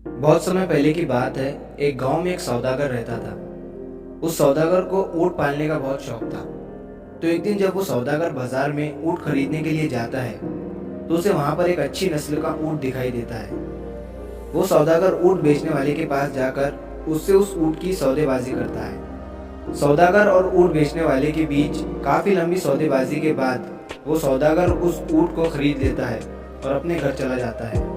बहुत समय पहले की बात है। एक गांव में एक सौदागर रहता था। उस सौदागर को ऊँट पालने का बहुत शौक था। तो एक दिन जब वो सौदागर बाजार में ऊँट खरीदने के लिए जाता है तो उसे वहां पर एक अच्छी नस्ल का ऊँट दिखाई देता है। वो सौदागर ऊँट बेचने वाले के पास जाकर उससे उस ऊँट की सौदेबाजी करता है। सौदागर और ऊँट बेचने वाले के बीच काफी लंबी सौदेबाजी के बाद वो सौदागर उस ऊँट को खरीद लेता है और अपने घर चला जाता है।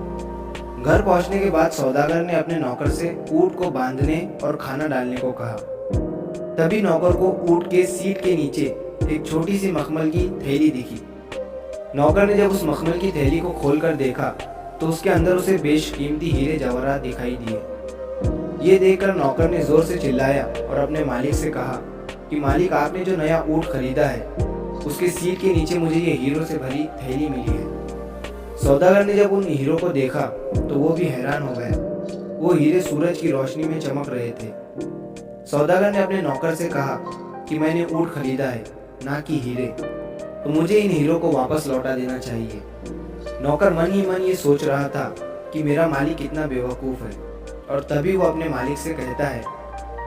घर पहुंचने के बाद सौदागर ने अपने नौकर से ऊँट को बांधने और खाना डालने को कहा। तभी नौकर को ऊँट के सीट के नीचे एक छोटी सी मखमल की थैली दिखी। नौकर ने जब उस मखमल की थैली को खोलकर देखा तो उसके अंदर उसे बेशकीमती हीरे जवाहरात दिखाई दिए। ये देखकर नौकर ने जोर से चिल्लाया और अपने मालिक से कहा कि मालिक, आपने जो नया ऊँट खरीदा है उसके सीट के नीचे मुझे ये हीरों से भरी थैली मिली है। सौदागर ने जब उन हीरों को देखा तो वो भी हैरान हो गया। वो हीरे सूरज की रोशनी में चमक रहे थे। सौदागर ने अपने नौकर से कहा कि मैंने ऊँट खरीदा है, ना कि हीरे, तो मुझे इन हीरों को वापस लौटा देना चाहिए। नौकर मन ही मन ये सोच रहा था कि मेरा मालिक कितना बेवकूफ़ है, और तभी वो अपने मालिक से कहता है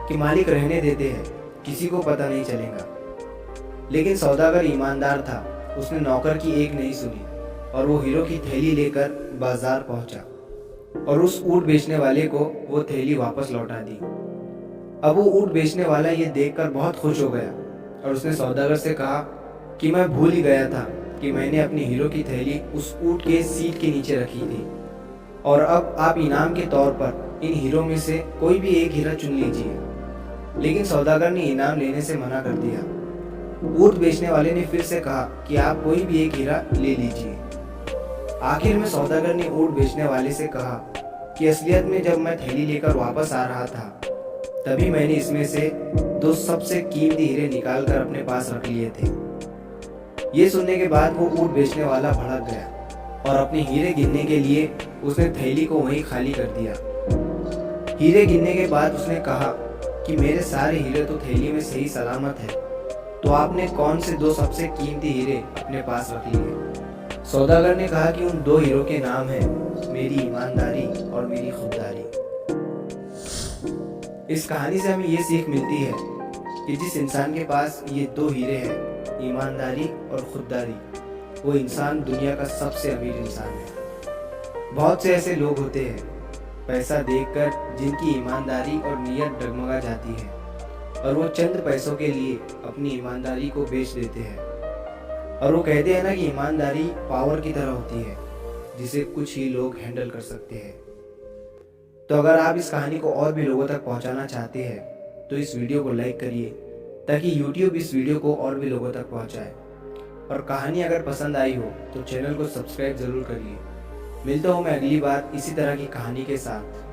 कि मालिक, रहने देते हैं, किसी को पता नहीं चलेगा। लेकिन सौदागर ईमानदार था। उसने नौकर की एक नहीं सुनी और वो हीरो की थैली लेकर बाजार पहुंचा और उस ऊँट बेचने वाले को वो थैली वापस लौटा दी। अब वो ऊँट बेचने वाला ये देखकर बहुत खुश हो गया और उसने सौदागर से कहा कि मैं भूल ही गया था कि मैंने अपनी हीरो की थैली उस ऊँट के सीट के नीचे रखी थी, और अब आप इनाम के तौर पर इन हीरों में से कोई भी एक हीरा चुन लीजिए। लेकिन सौदागर ने इनाम लेने से मना कर दिया। ऊँट बेचने वाले ने फिर से कहा कि आप कोई भी एक हीरा ले लीजिए। आखिर में सौदागर ने ऊँट बेचने वाले से कहा कि असलियत में जब मैं थैली लेकर वापस आ रहा था तभी मैंने इसमें से दो सबसे कीमती हीरे निकाल कर अपने पास रख लिए थे। ये सुनने के बाद वो ऊँट बेचने वाला भड़क गया और अपने हीरे गिनने के लिए उसने थैली को वहीं खाली कर दिया। हीरे गिनने के बाद उसने कहा कि मेरे सारे हीरे तो थैली में सही सलामत है, तो आपने कौन से दो सबसे कीमती हीरे अपने पास रख लिए? सौदागर ने कहा कि उन दो हीरो के नाम हैं मेरी ईमानदारी और मेरी खुददारी। इस कहानी से हमें ये सीख मिलती है कि जिस इंसान के पास ये दो हीरे हैं, ईमानदारी और खुददारी, वो इंसान दुनिया का सबसे अमीर इंसान है। बहुत से ऐसे लोग होते हैं पैसा देखकर जिनकी ईमानदारी और नीयत डगमगा जाती है, और वो चंद पैसों के लिए अपनी ईमानदारी को बेच देते हैं। और वो कहते हैं ना कि ईमानदारी पावर की तरह होती है जिसे कुछ ही लोग हैंडल कर सकते हैं। तो अगर आप इस कहानी को और भी लोगों तक पहुंचाना चाहते हैं तो इस वीडियो को लाइक करिए ताकि YouTube इस वीडियो को और भी लोगों तक पहुंचाए। और कहानी अगर पसंद आई हो तो चैनल को सब्सक्राइब ज़रूर करिए। मिलता हूँ मैं अगली बार इसी तरह की कहानी के साथ।